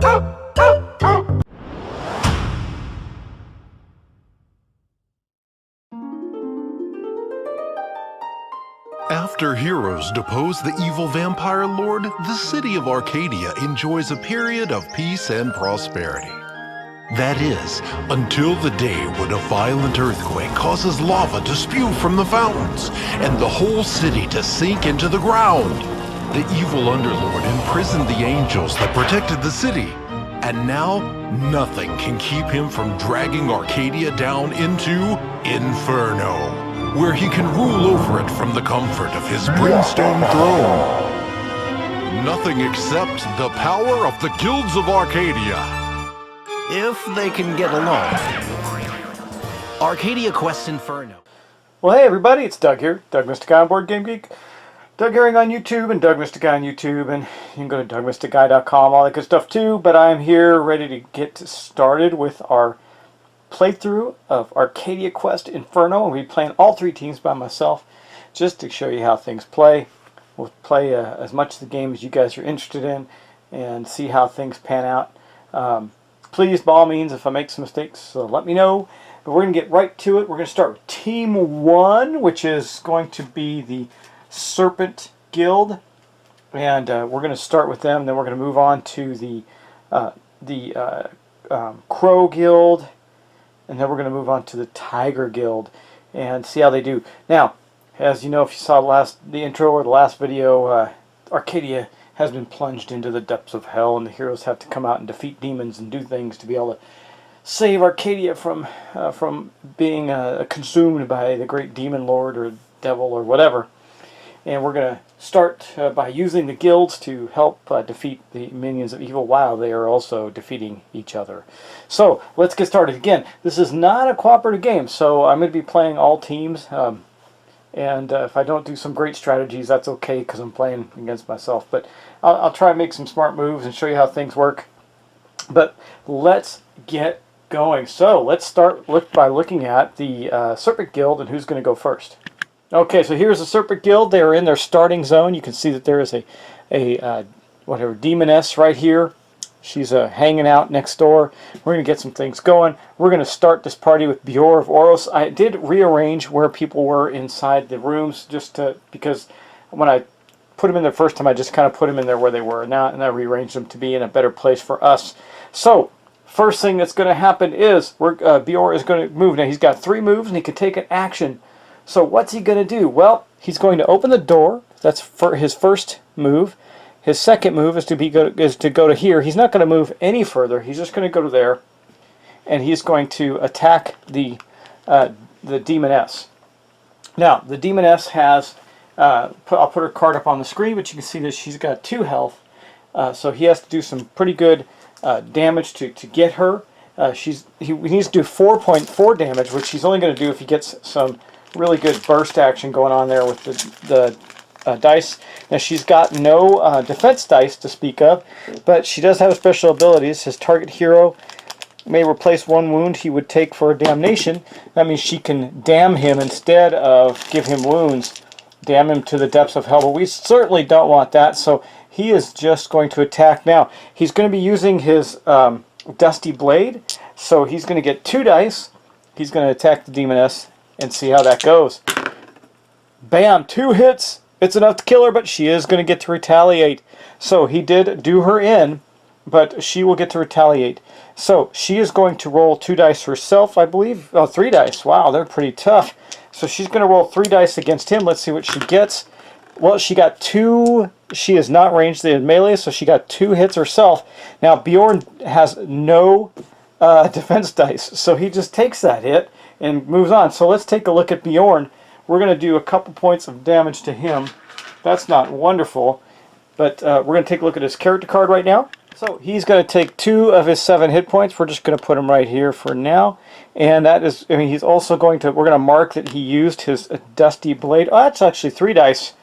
After heroes depose the evil vampire lord, the city of Arcadia enjoys a period of peace and prosperity. That is, until the day when a violent earthquake causes lava to spew from the fountains, and the whole city to sink into the ground. The evil underlord imprisoned the angels that protected the city, and now nothing can keep him from dragging Arcadia down into Inferno, where he can rule over it from the comfort of his brimstone throne. Nothing except the power of the guilds of Arcadia. If they can get along. Arcadia Quest Inferno. Well, hey everybody, it's Doug here, Doug Mystic Guy on Board Game Geek. Doug Herring on YouTube and Doug Mystic Guy on YouTube, and you can go to DougMysticGuy.com, all that good stuff too. But I'm here ready to get started with our playthrough of Arcadia Quest Inferno. I'll be playing all three teams by myself just to show you how things play. We'll play as much of the game as you guys are interested in and see how things pan out. Please, by all means, if I make some mistakes, let me know. But we're going to get right to it. We're going to start with Team 1, which is going to be the Serpent Guild. And we're going to start with them. Then we're going to move on to the Crow Guild. And then we're going to move on to the Tiger Guild and see how they do. Now, as you know, if you saw the intro or the last video, Arcadia has been plunged into the depths of hell, and the heroes have to come out and defeat demons and do things to be able to save Arcadia from being consumed by the great demon lord or devil or whatever. And we're going to start by using the guilds to help defeat the minions of evil while they are also defeating each other. So let's get started. Again, this is not a cooperative game, so I'm going to be playing all teams. And if I don't do some great strategies, that's okay because I'm playing against myself. But I'll try and make some smart moves and show you how things work. But let's get going. So let's start by looking at the Serpent Guild and who's going to go first. Okay, so here's the Serpent Guild. They are in their starting zone. You can see that there is a demoness right here. She's hanging out next door. We're going to get some things going. We're going to start this party with Bior of Oros. I did rearrange where people were inside the rooms because when I put them in there first time, I just kind of put them in there where they were. And I rearranged them to be in a better place for us. So, first thing that's going to happen is Bior is going to move. Now, he's got 3 moves and he can take an action. So what's he going to do? Well, he's going to open the door. That's for his first move. His second move is to go to here. He's not going to move any further. He's just going to go to there, and he's going to attack the demoness. Now, the demoness has I'll put her card up on the screen, but you can see that she's got 2 health. So he has to do some pretty good damage to get her. He needs to do 4.4 damage, which he's only going to do if he gets some really good burst action going on there with the dice. Now she's got no defense dice to speak of, but she does have special abilities. His target hero may replace 1 wound he would take for a damnation. That means she can damn him instead of give him wounds. Damn him to the depths of hell, but we certainly don't want that, so he is just going to attack now. He's going to be using his Dusty Blade, so he's going to get 2 dice. He's going to attack the demoness and see how that goes. Bam! 2 hits! It's enough to kill her, but she is going to get to retaliate. So he did do her in, but she will get to retaliate. So she is going to roll 2 dice herself, I believe. Oh, 3 dice. Wow, they're pretty tough. So she's going to roll 3 dice against him. Let's see what she gets. Well, she got 2. She is not ranged in melee, so she got 2 hits herself. Now, Bjorn has no defense dice, so he just takes that hit and moves on. So let's take a look at Bjorn. We're going to do a couple points of damage to him. That's not wonderful, but we're going to take a look at his character card right now. So he's going to take 2 of his 7 hit points. We're just going to put him right here for now. And that is, he's also going to, we're going to mark that he used his Dusty Blade. Oh, that's actually 3 dice.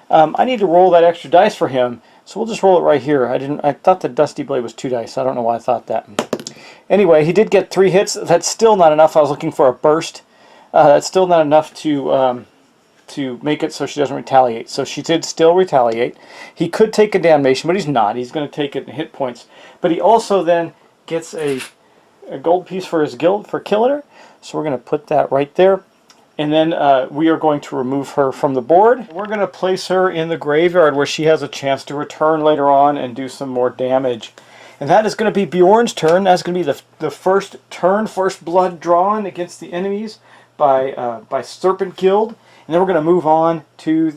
I need to roll that extra dice for him, so we'll just roll it right here. I thought the Dusty Blade was 2 dice. I don't know why I thought that. Anyway, he did get 3 hits. That's still not enough. I was looking for a burst. That's still not enough to to make it so she doesn't retaliate. So she did still retaliate. He could take a damnation, but he's not. He's going to take it in hit points. But he also then gets a gold piece for his guild for killing her. So we're going to put that right there. And then we are going to remove her from the board. We're going to place her in the graveyard where she has a chance to return later on and do some more damage. And that is going to be Bjorn's turn. That's going to be the first turn, first blood drawn against the enemies by Serpent Guild. And then we're going to move on to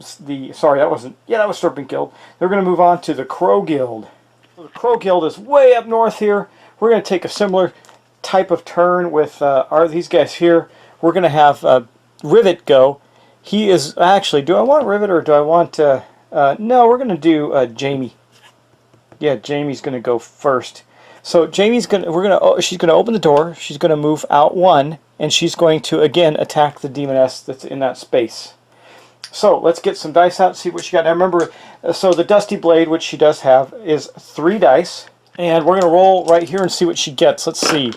sorry, that was Serpent Guild. Then we're going to move on to the Crow Guild. So the Crow Guild is way up north here. We're going to take a similar type of turn with these guys here. We're going to have Rivet go. He is actually, do I want Rivet or do I want, no, we're going to do Jamie. Yeah, Jamie's going to go first. So Jamie's going to, she's going to open the door, she's going to move out one, and she's going to, again, attack the demoness that's in that space. So let's get some dice out and see what she got. Now remember, so the Dusty Blade, which she does have, is 3 dice. And we're going to roll right here and see what she gets. Let's see.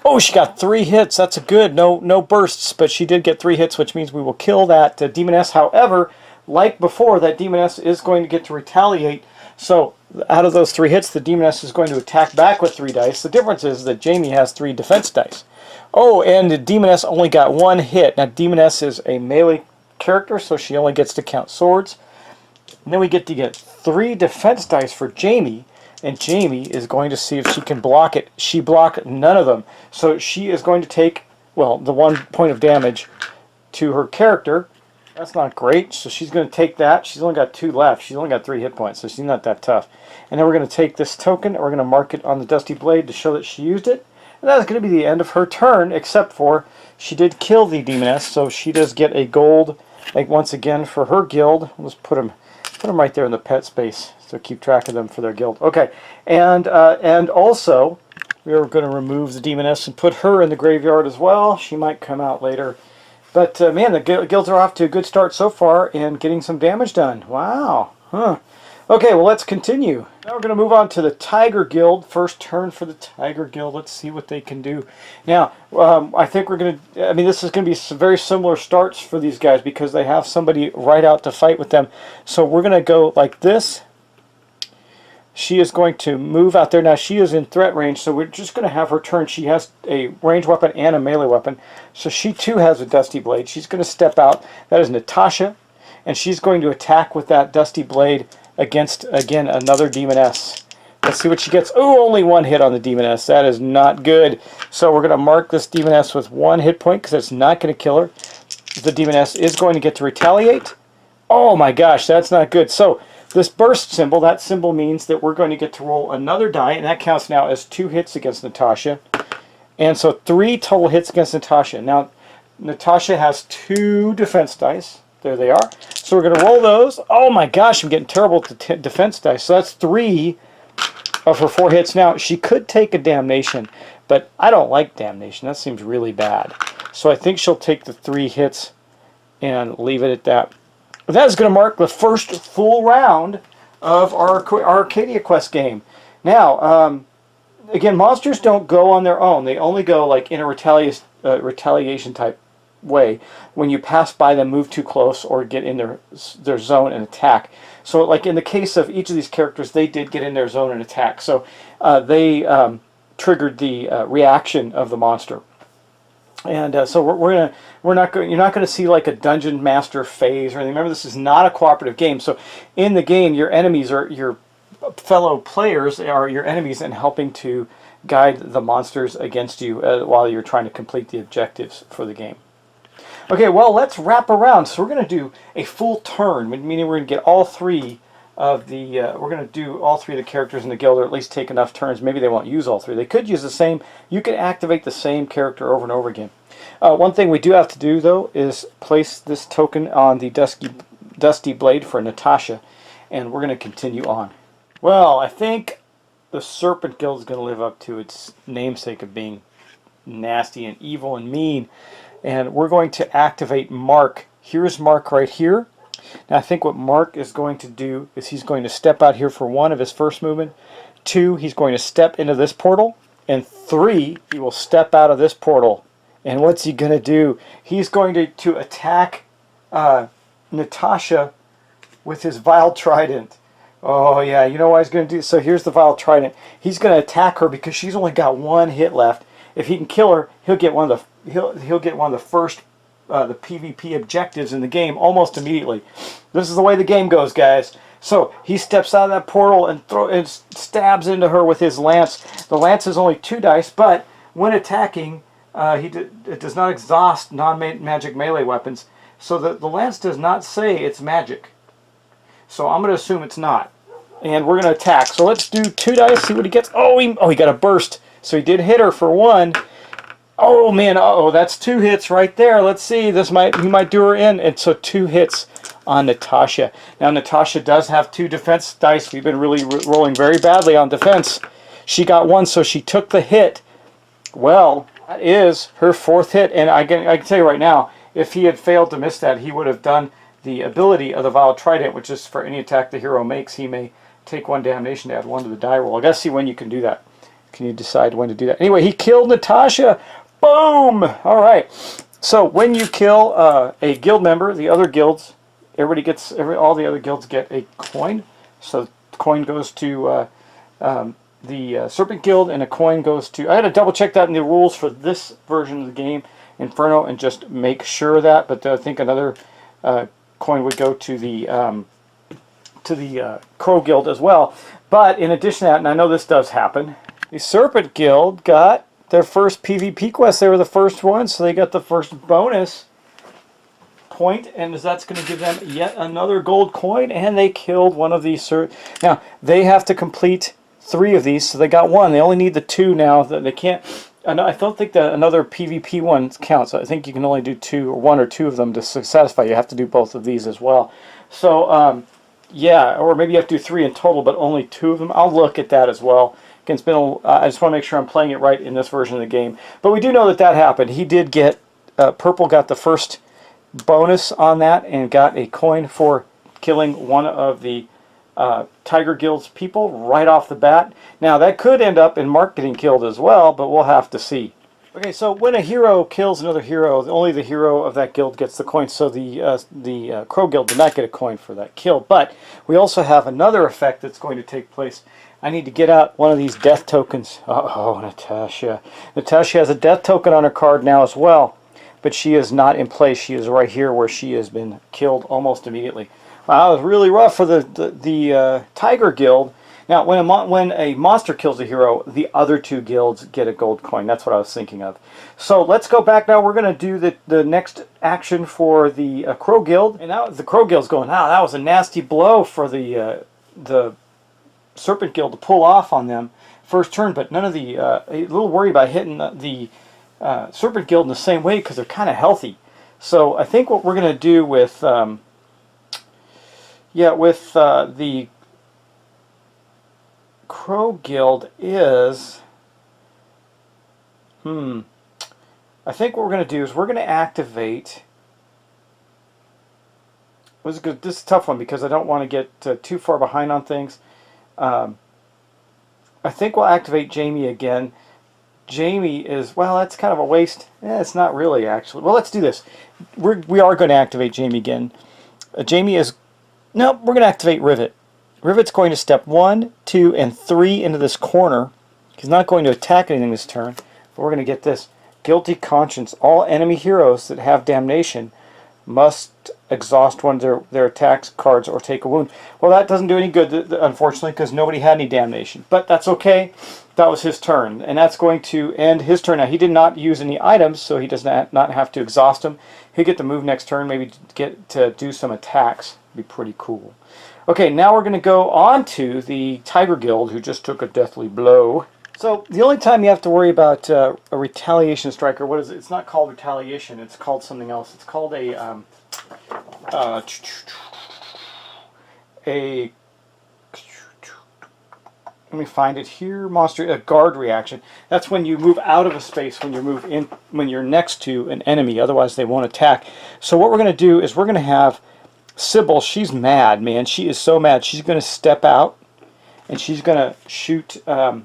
Oh, she got 3 hits. That's a good. No bursts, but she did get 3 hits, which means we will kill that demoness. However, like before, that demoness is going to get to retaliate. So out of those 3 hits, the demoness is going to attack back with 3 dice. The difference is that Jamie has 3 defense dice. Oh, and the demoness only got 1 hit. Now, demoness is a melee character, so she only gets to count swords. And then we get to get 3 defense dice for Jamie. And Jamie is going to see if she can block it. She blocked none of them. So she is going to take, well, the 1 point of damage to her character. That's not great. So she's going to take that. She's only got 2 left. She's only got 3 hit points, so she's not that tough. And then we're going to take this token, and we're going to mark it on the Dusty Blade to show that she used it. And that is going to be the end of her turn, except for she did kill the demoness, so she does get a gold, like once again, for her guild. Let's put them right there in the pet space. So keep track of them for their guild. Okay, and also we are going to remove the demoness and put her in the graveyard as well. She might come out later. But man, the guilds are off to a good start so far and getting some damage done. Wow. Huh. Okay, well, let's continue. Now we're going to move on to the Tiger Guild. First turn for the Tiger Guild. Let's see what they can do. Now, I think we're going to, I mean, this is going to be some very similar starts for these guys because they have somebody right out to fight with them. So we're going to go like this. She is going to move out there. Now, she is in threat range, so we're just going to have her turn. She has a ranged weapon and a melee weapon. So she, too, has a Dusty Blade. She's going to step out. That is Natasha. And she's going to attack with that Dusty Blade against, again, another demoness. Let's see what she gets. Oh, only 1 hit on the demoness. That is not good. So we're going to mark this demoness with 1 hit point because it's not going to kill her. The demoness is going to get to retaliate. Oh, my gosh, that's not good. So this burst symbol, that symbol means that we're going to get to roll another die, and that counts now as 2 hits against Natasha. And so 3 total hits against Natasha. Now, Natasha has 2 defense dice. There they are. So we're going to roll those. Oh my gosh, I'm getting terrible at the defense dice. So that's 3 of her 4 hits. Now, she could take a damnation, but I don't like damnation. That seems really bad. So I think she'll take the 3 hits and leave it at that. That is going to mark the first full round of our Arcadia Quest game. Now, again, monsters don't go on their own. They only go like in a retaliation type way when you pass by them, move too close, or get in their zone and attack. So, like in the case of each of these characters, they did get in their zone and attack. So they triggered the reaction of the monster. And so you're not going to see like a dungeon master phase or anything. Remember, this is not a cooperative game. So in the game, your enemies are your fellow players are your enemies and helping to guide the monsters against you while you're trying to complete the objectives for the game. Okay, well, let's wrap around. So we're going to do a full turn, meaning we're going to get all 3 of the we're going to do all 3 of the characters in the guild, or at least take enough turns. Maybe they won't use all 3. They could use the same. You can activate the same character over and over again. One thing we do have to do, though, is place this token on the Dusty Blade for Natasha, and we're going to continue on. Well, I think the Serpent Guild is going to live up to its namesake of being nasty and evil and mean, and we're going to activate Mark. Here's Mark right here. Now, I think what Mark is going to do is he's going to step out here for 1 of his first movement. 2, he's going to step into this portal. And 3, he will step out of this portal. And what's he going to do? He's going to attack Natasha with his Vile Trident. Oh yeah, you know what he's going to do? So here's the Vile Trident. He's going to attack her because she's only got one hit left. If he can kill her, he'll get one of the he'll get one of the first the PvP objectives in the game almost immediately. This is the way the game goes, guys. So he steps out of that portal and stabs into her with his lance. The lance is only 2 dice, but when attacking, it does not exhaust non-magic melee weapons. So the lance does not say it's magic. So I'm going to assume it's not. And we're going to attack. So let's do 2 dice, see what he gets. Oh, he got a burst. So he did hit her for 1. Oh man, that's 2 hits right there. Let's see, he might do her in. And so 2 hits on Natasha. Now Natasha does have 2 defense dice. We've been really rolling very badly on defense. She got 1, so she took the hit. Well, that is her 4th hit. And I can tell you right now, if he had failed to miss that, he would have done the ability of the Vile Trident, which is for any attack the hero makes, he may take 1 damnation to add 1 to the die roll. I gotta see when you can do that. Can you decide when to do that? Anyway, he killed Natasha. Boom! Alright. So when you kill a guild member, the other guilds, all the other guilds get a coin. So the coin goes to the Serpent Guild, and a coin goes to... I had to double check that in the rules for this version of the game, Inferno, and just make sure of that. But I think another coin would go to the Crow Guild as well. But in addition to that, and I know this does happen, the Serpent Guild got their first PvP quest. They were the first one, so they got the first bonus point, and that's going to give them yet another gold coin, and they killed one of these. Now, they have to complete 3 of these, so they got 1. They only need the 2 now. They can't... I don't think that another PvP one counts. I think you can only do 2 or 1 or 2 of them to satisfy. You have to do both of these as well. So, yeah, or maybe you have to do 3 in total, but only 2 of them. I'll look at that as well. Again, it's been I just want to make sure I'm playing it right in this version of the game. But we do know that happened. He did get... Purple got the first bonus on that and got a coin for killing one of the Tiger Guild's people right off the bat. Now, that could end up in Mark getting killed as well, but we'll have to see. Okay, so when a hero kills another hero, only the hero of that guild gets the coin. So the Crow Guild did not get a coin for that kill. But we also have another effect that's going to take place. I need to get out one of these death tokens. Uh-oh, Natasha. Natasha has a death token on her card now as well, but she is not in place. She is right here where she has been killed almost immediately. Wow, that was really rough for the Tiger Guild. Now, when a monster kills a hero, the other 2 guilds get a gold coin. That's what I was thinking of. So let's go back now. We're going to do the next action for the Crow Guild. And now the Crow Guild's going, wow, that was a nasty blow for the Serpent Guild to pull off on them first turn. But none of the... a little worried about hitting the Serpent Guild in the same way because they're kind of healthy. So I think what we're going to do with... the Crow Guild is... I think what we're going to do is we're going to activate... This is a tough one because I don't want to get too far behind on things. I think we'll activate Jamie again. Jamie is... Well, that's kind of a waste. It's not really, actually. Well, let's do this. We are going to activate Jamie again. Jamie is... Nope, we're going to activate Rivet. Rivet's going to step 1, 2, and 3 into this corner. He's not going to attack anything this turn, but we're going to get this. Guilty Conscience. All enemy heroes that have damnation must exhaust one of their attack cards or take a wound. Well, that doesn't do any good, unfortunately, because nobody had any damnation. But that's okay. That was his turn, and that's going to end his turn. Now, he did not use any items, so he does not have to exhaust them. He'll get to move next turn, maybe get to do some attacks. Be pretty cool. Okay, now we're going to go on to the Tiger Guild, who just took a deathly blow. So the only time you have to worry about a retaliation striker, what is it? It's not called retaliation. It's called something else. It's called a let me find it here. A guard reaction. That's when you move out of a space when you're next to an enemy. Otherwise, they won't attack. So what we're going to do is we're going to have Sybil. She's mad, man. She is so mad. She's going to step out and she's going to shoot. I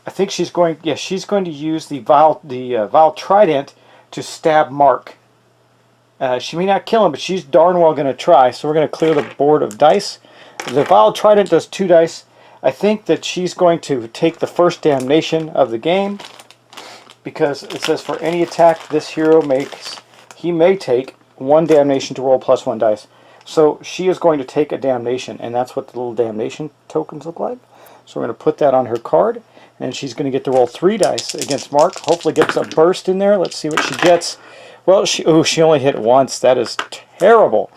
think she's going. Yeah, she's going to use the Vile Trident to stab Mark. She may not kill him, but she's darn well going to try. So we're going to clear the board of dice. The Vile Trident does 2 dice. I think that she's going to take the first damnation of the game, because it says for any attack this hero makes, he may take 1 damnation to roll plus 1 dice. So she is going to take a damnation, and that's what the little damnation tokens look like. So we're going to put that on her card, and she's going to get to roll 3 dice against Mark. Hopefully gets a burst in there. Let's see what she gets. Well, she only hit once. That is terrible.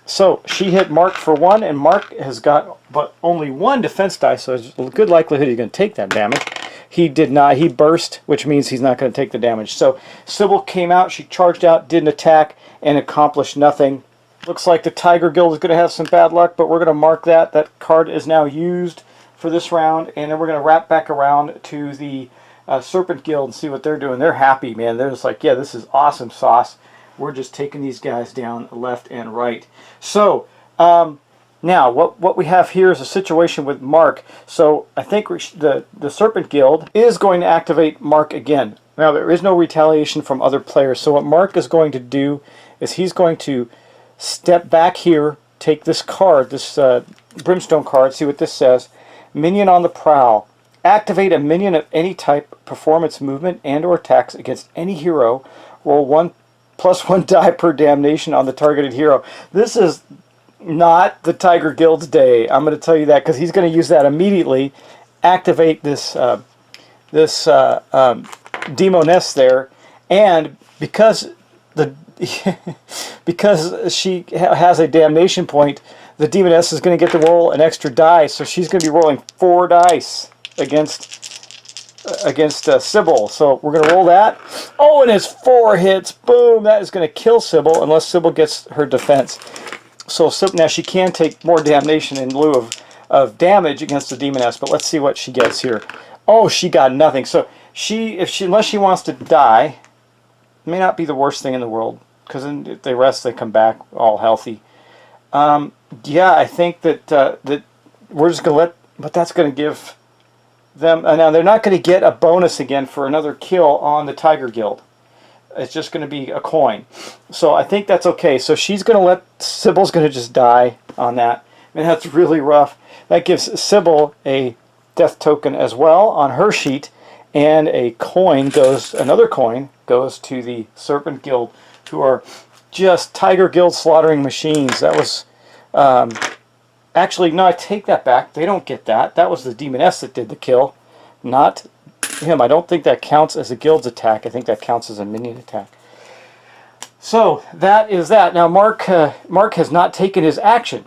So she hit Mark for 1, and Mark has got but only 1 defense die, so there's a good likelihood he's going to take that damage. He did not. He burst, which means he's not going to take the damage. So Sybil came out, she charged out, didn't attack, and accomplished nothing. Looks like the Tiger Guild is going to have some bad luck, but we're going to mark that. That card is now used for this round, and then we're going to wrap back around to the Serpent Guild and see what they're doing. They're happy, man. They're just like, yeah, this is awesome sauce. We're just taking these guys down left and right. So, now, what we have here is a situation with Mark. So, I think the Serpent Guild is going to activate Mark again. Now, there is no retaliation from other players. So, what Mark is going to do is he's going to step back here, take this card, this Brimstone card, see what this says. Minion on the prowl. Activate a minion of any type, perform its movement and or attacks against any hero. Roll 1 plus 1 die per damnation on the targeted hero. This is not the Tiger Guild's day. I'm going to tell you that, because he's going to use that immediately. Activate this Demoness there, and because because she has a damnation point, the Demoness is going to get to roll an extra die, so she's going to be rolling 4 dice against Sybil. So we're going to roll that. Oh, and it's 4 hits. Boom! That is going to kill Sybil unless Sybil gets her defense. So now she can take more damnation in lieu of damage against the Demoness, but let's see what she gets here. Oh, she got nothing. So unless she wants to die, it may not be the worst thing in the world, because then if they rest, they come back all healthy. Yeah, I think that we're just going to but that's going to give them, now they're not going to get a bonus again for another kill on the Tiger Guild. It's just going to be a coin. So I think that's okay. So she's going to Sybil's going to just die on that. And that's really rough. That gives Sybil a death token as well on her sheet. And another coin goes to the Serpent Guild, who are just Tiger Guild slaughtering machines. That was, actually, no, I take that back. They don't get that. That was the Demoness that did the kill, not him. I don't think that counts as a guild's attack. I think that counts as a minion attack. So that is that. Now Mark has not taken his action.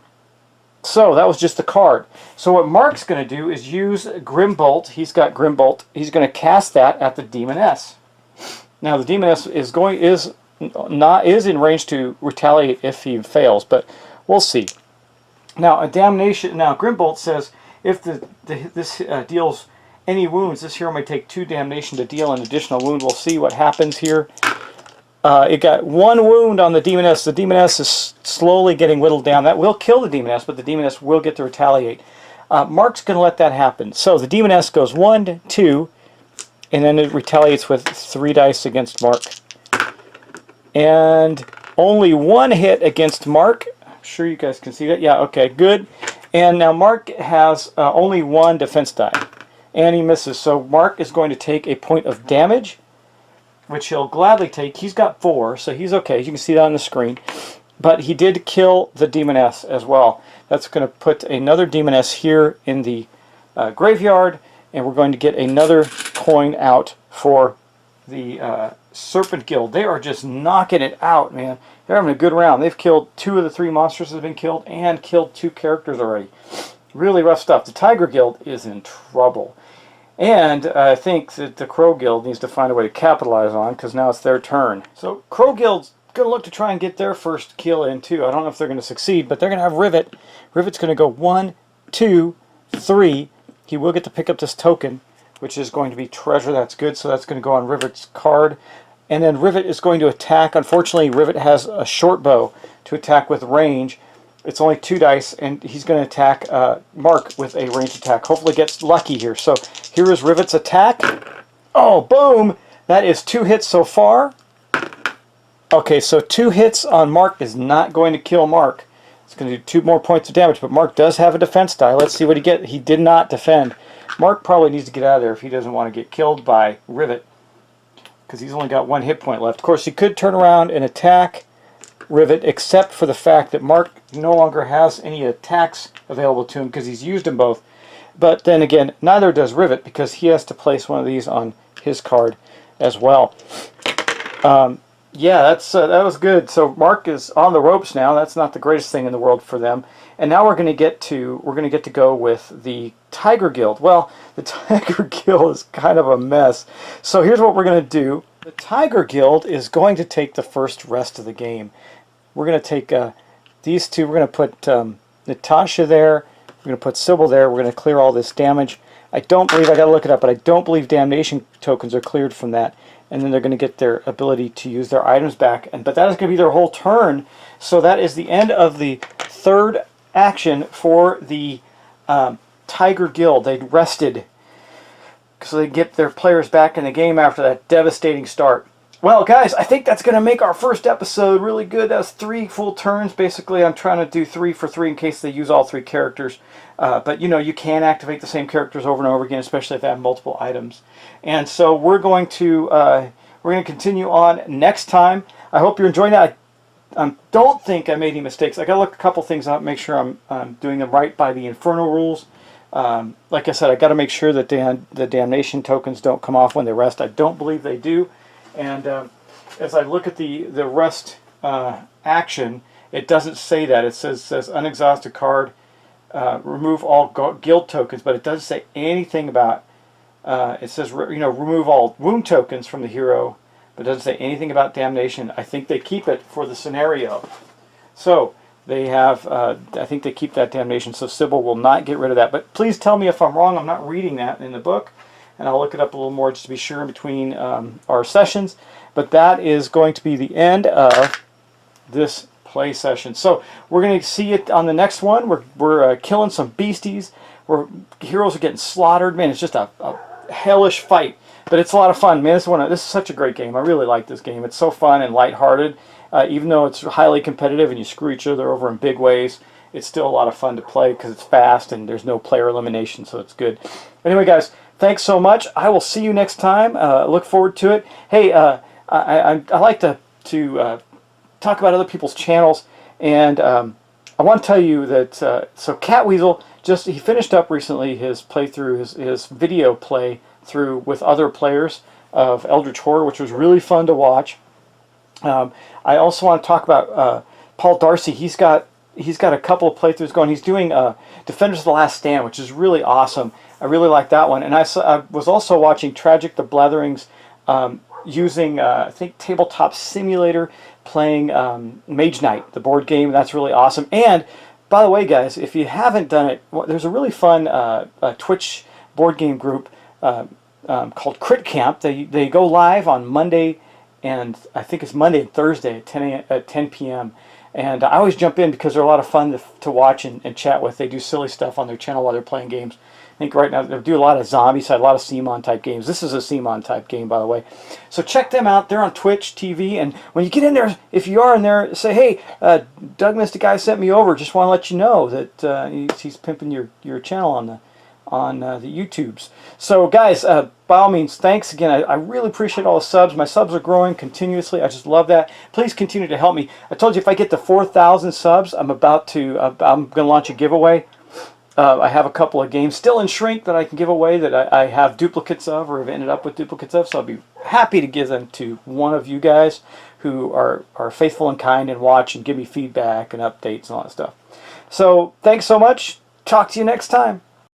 So that was just the card. So what Mark's going to do is use Grimbolt. He's got Grimbolt. He's going to cast that at the Demoness. Now the Demoness is in range to retaliate if he fails, but we'll see. Now a damnation. Now Grimbolt says if this deals any wounds, this hero may take 2 damnation to deal an additional wound. We'll see what happens here. It got 1 wound on the Demoness. The Demoness is slowly getting whittled down. That will kill the Demoness, but the Demoness will get to retaliate. Mark's going to let that happen. So the Demoness goes 1, 2, and then it retaliates with 3 dice against Mark. And only 1 hit against Mark. I'm sure you guys can see that. Yeah, okay, good. And now Mark has only 1 defense die. And he misses. So Mark is going to take a point of damage, which he'll gladly take. He's got 4, so he's okay. You can see that on the screen. But he did kill the Demoness as well. That's going to put another Demoness here in the graveyard, and we're going to get another coin out for the Serpent Guild. They are just knocking it out, man. They're having a good round. They've killed 2 of the 3 monsters that have been killed, and killed 2 characters already. Really rough stuff. The Tiger Guild is in trouble. And I think that the Crow Guild needs to find a way to capitalize on, because now it's their turn. So Crow Guild's going to look to try and get their first kill in too. I don't know if they're going to succeed, but they're going to have Rivet. Rivet's going to go 1, 2, 3. He will get to pick up this token, which is going to be treasure. That's good, so that's going to go on Rivet's card. And then Rivet is going to attack. Unfortunately, Rivet has a short bow to attack with range. It's only 2 dice, and he's going to attack Mark with a ranged attack. Hopefully gets lucky here. So here is Rivet's attack. Oh, boom! That is 2 hits so far. Okay, so 2 hits on Mark is not going to kill Mark. It's going to do 2 more points of damage, but Mark does have a defense die. Let's see what he gets. He did not defend. Mark probably needs to get out of there if he doesn't want to get killed by Rivet, because he's only got 1 hit point left. Of course, he could turn around and attack Rivet, except for the fact that Mark no longer has any attacks available to him because he's used them both. But then again, neither does Rivet, because he has to place one of these on his card as well. Yeah, that was good. So Mark is on the ropes now. That's not the greatest thing in the world for them. And now we're going to get to go with the Tiger Guild. Well, the Tiger Guild is kind of a mess. So here's what we're going to do. The Tiger Guild is going to take the first rest of the game. We're going to take these 2. We're going to put Natasha there. We're going to put Sybil there. We're going to clear all this damage. I don't believe, I got to look it up, but I don't believe damnation tokens are cleared from that. And then they're going to get their ability to use their items back. But that is going to be their whole turn. So that is the end of the 3rd action for the Tiger Guild. They rested so they get their players back in the game after that devastating start. Well, guys, I think that's going to make our first episode really good. That was 3 full turns. Basically, I'm trying to do 3 for 3 in case they use all 3 characters. But, you know, you can activate the same characters over and over again, especially if they have multiple items. And so we're going to continue on next time. I hope you're enjoying that. I don't think I made any mistakes. I got to look a couple things up, make sure I'm doing them right by the Inferno rules. Like I said, I got to make sure that the damnation tokens don't come off when they rest. I don't believe they do. And as I look at the rest action, it doesn't say that. It says unexhausted card, remove all guild tokens, but it doesn't say anything about. It says remove all wound tokens from the hero, but it doesn't say anything about damnation. I think they keep it for the scenario. So they have. I think they keep that damnation. So Sybil will not get rid of that. But please tell me if I'm wrong. I'm not reading that in the book. And I'll look it up a little more just to be sure in between our sessions. But that is going to be the end of this play session. So we're going to see it on the next one. We're killing some beasties. Heroes are getting slaughtered. Man, it's just a hellish fight. But it's a lot of fun, man. This is such a great game. I really like this game. It's so fun and lighthearted. Even though it's highly competitive and you screw each other over in big ways, it's still a lot of fun to play because it's fast and there's no player elimination, so it's good. Anyway, guys, thanks so much. I will see you next time. Look forward to it. Hey, I like to talk about other people's channels, and I want to tell you that so Catweasel he finished up recently his playthrough, his video playthrough with other players of Eldritch Horror, which was really fun to watch. I also want to talk about Paul Darcy. He's got a couple of playthroughs going. He's doing Defenders of the Last Stand, which is really awesome. I really like that one. And I was also watching Tragic the Bletherings using, I think, Tabletop Simulator, playing Mage Knight, the board game. That's really awesome. And, by the way, guys, if you haven't done it, there's a really fun Twitch board game group called Crit Camp. They go live on Monday, and I think it's Monday and Thursday at 10 p.m. And I always jump in because they're a lot of fun to watch and chat with. They do silly stuff on their channel while they're playing games. I think right now they do a lot of zombie side, a lot of CMON type games. This is a CMON type game, by the way. So check them out. They're on Twitch TV. And when you get in there, if you are in there, say, hey, Doug Mystic Guy sent me over. Just want to let you know that he's pimping your channel on the YouTubes. So guys, by all means, thanks again. I really appreciate all the subs. My subs are growing continuously. I just love that. Please continue to help me. I told you if I get to 4,000 subs, I'm going to launch a giveaway. I have a couple of games still in shrink that I can give away that I have duplicates of or have ended up with duplicates of. So I'll be happy to give them to one of you guys who are faithful and kind and watch and give me feedback and updates and all that stuff. So thanks so much. Talk to you next time.